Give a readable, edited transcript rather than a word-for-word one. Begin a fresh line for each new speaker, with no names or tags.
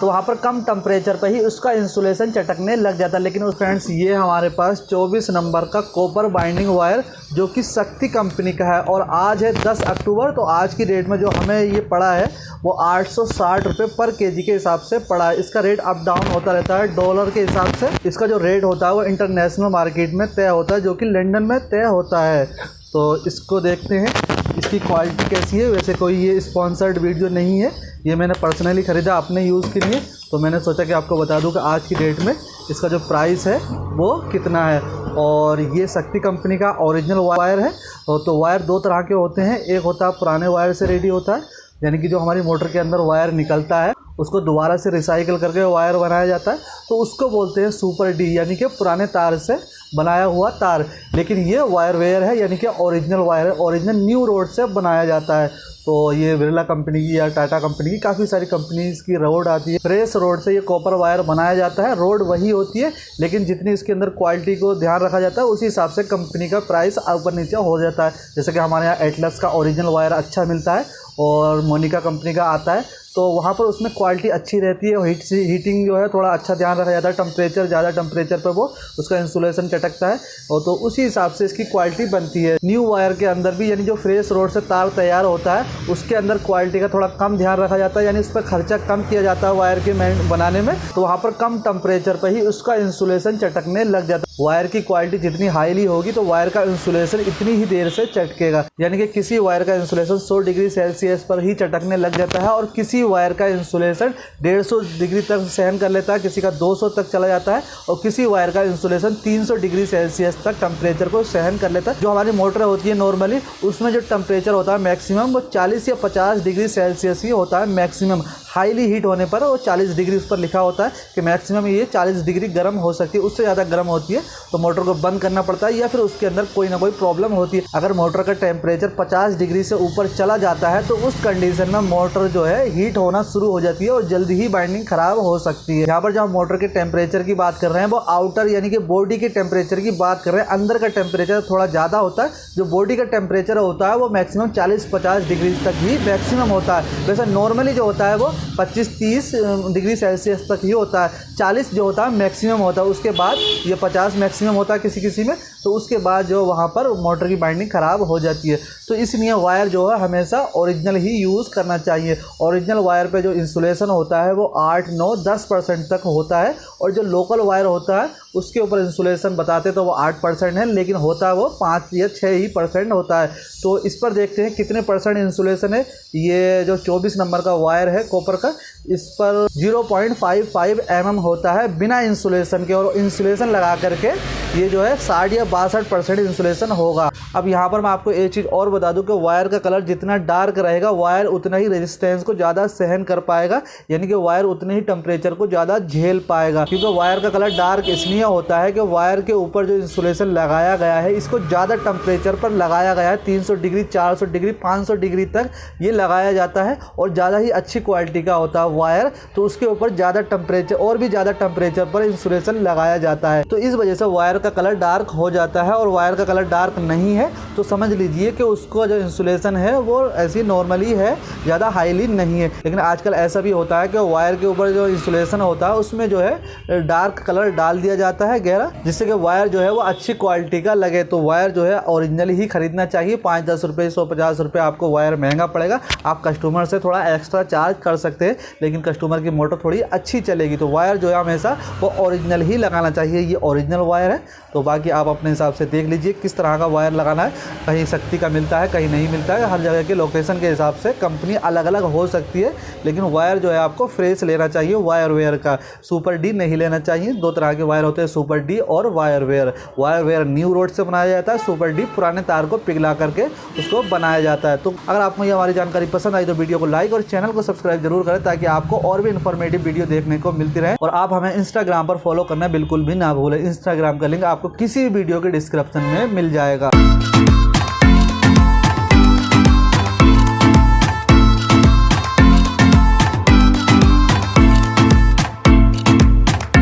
तो वहाँ पर कम टेम्परेचर पर ही उसका इंसुलेशन चटकने लग जाता है। लेकिन फ्रेंड्स ये हमारे पास 24 नंबर का कॉपर बाइंडिंग वायर जो कि शक्ति कंपनी का है और आज है 10 अक्टूबर। तो आज की डेट में जो हमें ये पड़ा है वो 860 रुपये पर केजी के हिसाब से पड़ा है। इसका रेट अप डाउन होता रहता है डॉलर के हिसाब से। इसका जो रेट होता है वो इंटरनेशनल मार्केट में तय होता है जो कि लंदन में तय होता है। तो इसको देखते हैं इसकी क्वालिटी कैसी है। वैसे कोई ये स्पॉन्सर्ड वीडियो नहीं है, ये मैंने पर्सनली ख़रीदा अपने यूज़ के लिए। तो मैंने सोचा कि आपको बता दूं कि आज की डेट में इसका जो प्राइस है वो कितना है। और ये शक्ति कंपनी का ओरिजिनल वायर है। तो वायर दो तरह के होते हैं, एक होता है पुराने वायर से रेडी होता है, यानी कि जो हमारी मोटर के अंदर वायर निकलता है उसको दोबारा से रिसाइकिल करके वायर बनाया जाता है, तो उसको बोलते हैं सुपर डी, यानी कि पुराने तार से बनाया हुआ तार। लेकिन ये वायर वेयर है, यानी कि ओरिजिनल वायर है, ओरिजिनल न्यू रोड से बनाया जाता है। तो ये बिरला कंपनी की या टाटा कंपनी की काफ़ी सारी कंपनीज की रोड आती है, फ्रेश रोड से ये कॉपर वायर बनाया जाता है। रोड वही होती है लेकिन जितनी इसके अंदर क्वालिटी को ध्यान रखा जाता है उसी हिसाब से कंपनी का प्राइस ऊपर नीचे हो जाता है। जैसे कि हमारे यहाँ एटलस का ओरिजिनल वायर अच्छा मिलता है और मोनिका कंपनी का आता है, तो वहाँ पर उसमें क्वालिटी अच्छी रहती है और हीटिंग जो है थोड़ा अच्छा ध्यान रखा जाता है। टेम्परेचर ज़्यादा टेम्परेचर पर वो उसका इंसुलेशन चटकता है और तो उसी हिसाब से इसकी क्वालिटी बनती है। न्यू वायर के अंदर भी यानी जो फ्रेश रोड से तार तैयार होता है उसके अंदर क्वालिटी का थोड़ा कम ध्यान रखा जाता है, यानी उस पर खर्चा कम किया जाता है वायर के बनाने में। तो वहाँ पर कम टेम्परेचर पर ही उसका इंसुलेशन चटकने लग जाता है। वायर की क्वालिटी जितनी हाईली होगी तो वायर का इंसुलेशन इतनी ही देर से चटकेगा, यानी कि किसी वायर का इंसुलेशन 100 डिग्री सेल्सियस पर ही चटकने लग जाता है और किसी वायर का इंसुलेशन 150 डिग्री तक सहन कर लेता है, किसी का 200 तक चला जाता है और किसी वायर का इंसुलेशन 300 डिग्री सेल्सियस तक टेम्परेचर को सहन कर लेता है। जो हमारी मोटर होती है नॉर्मली उसमें जो टेम्परेचर होता है मैक्सिमम वो 40 या 50 डिग्री सेल्सियस ही होता है मैक्सिमम। हाईली हीट होने पर वो 40 डिग्री उस पर लिखा होता है कि मैक्सिमम ये 40 डिग्री गर्म हो सकती है, उससे ज़्यादा गर्म होती है तो मोटर को बंद करना पड़ता है या फिर उसके अंदर कोई ना कोई प्रॉब्लम होती है। अगर मोटर का टेम्परेचर 50 डिग्री से ऊपर चला जाता है तो उस कंडीशन में मोटर जो है हीट होना शुरू हो जाती है और जल्दी ही बाइंडिंग खराब हो सकती है। यहाँ पर जब मोटर के टेम्परेचर की बात कर रहे हैं वो आउटर यानी कि बॉडी के टेम्परेचर की बात कर रहे हैं, अंदर का टेम्परेचर थोड़ा ज़्यादा होता है। जो बॉडी का टेम्परेचर होता है वो मैक्सिमम 40-50 डिग्री तक ही मैक्सिमम होता है। वैसे नॉर्मली जो होता है वो 25-30 डिग्री सेल्सियस तक ही होता है, 40 जो होता है मैक्सिमम होता है, उसके बाद ये 50 मैक्सिमम होता है किसी में, तो उसके बाद जो वहाँ पर मोटर की बाइंडिंग ख़राब हो जाती है। तो इसलिए वायर जो है हमेशा ओरिजिनल ही यूज़ करना चाहिए। ओरिजिनल वायर पे जो इंसुलेशन होता है वो 8-9-10% तक होता है और जो लोकल वायर होता है उसके ऊपर इंसुलेशन बताते तो वो 8% है लेकिन होता है वो 5 या 6% होता है। तो इस पर देखते हैं कितने परसेंट इंसुलेशन है। ये जो 24 नंबर का वायर है कॉपर का, इस पर 0.55 mm होता है बिना इंसुलेशन के, और इंसुलेशन लगा करके ये जो है 60 या 62% इंसुलेशन होगा। अब यहाँ पर मैं आपको एक चीज़ और बता दूं कि वायर का कलर जितना डार्क रहेगा वायर उतना ही रेजिस्टेंस को ज़्यादा सहन कर पाएगा, यानी कि वायर उतने ही टेम्परेचर को ज़्यादा झेल पाएगा। क्योंकि वायर का कलर डार्क इसलिए होता है कि वायर के ऊपर जो इंसुलेशन लगाया गया है इसको ज़्यादा टेम्परेचर पर लगाया गया है, 300 डिग्री 400 डिग्री 500 डिग्री तक ये लगाया जाता है और ज़्यादा ही अच्छी क्वालिटी का होता है वायर, तो उसके ऊपर ज़्यादा टेम्परेचर और भी ज़्यादा टेम्परेचर पर इंसुलेशन लगाया जाता है। तो इस वजह से वायर का कलर डार्क हो जाता है। और वायर का कलर डार्क नहीं है तो समझ लीजिए कि उसको जो इंसुलेशन है वो ऐसी नॉर्मली है, ज़्यादा हाईली नहीं है। लेकिन आजकल ऐसा भी होता है कि वायर के ऊपर जो इंसुलेशन होता है उसमें जो है डार्क कलर डाल दिया जाता है गहरा, जिससे कि वायर जो है वो अच्छी क्वालिटी का लगे। तो वायर जो है ओरिजिनल ही खरीदना चाहिए। 5-10 रुपये 150 रुपये आपको वायर महंगा पड़ेगा, आप कस्टमर से थोड़ा एक्स्ट्रा चार्ज कर सकते हैं लेकिन कस्टमर की मोटर थोड़ी अच्छी चलेगी। तो वायर जो है हमेशा वो ओरिजिनल ही लगाना चाहिए। ये ओरिजिनल वायर है, तो बाकी आप अपने हिसाब से देख लीजिए किस तरह का वायर लगाना है। कहीं शक्ति का मिलता है कहीं नहीं मिलता है, हर जगह के लोकेशन के हिसाब से कंपनी अलग अलग हो सकती है, लेकिन वायर जो है आपको फ्रेश लेना चाहिए। वायर वेयर का सुपर डी नहीं लेना चाहिए। दो तरह के वायर होते हैं, सुपर डी और wire ware. Wire ware new rod से बनाया जाता है, सुपर डी पुराने तार को पिघला करके उसको बनाया जाता है। तो अगर आपको ये हमारी जानकारी पसंद आई तो वीडियो को लाइक और चैनल को सब्सक्राइब जरूर करें ताकि आपको और भी इन्फॉर्मेटिव वीडियो देखने को मिलती रहे। और आप हमें इंस्टाग्राम पर फॉलो करना बिल्कुल भी ना भूलें। इंस्टाग्राम का लिंक आपको किसी भी वीडियो के डिस्क्रिप्शन में मिल जाएगा।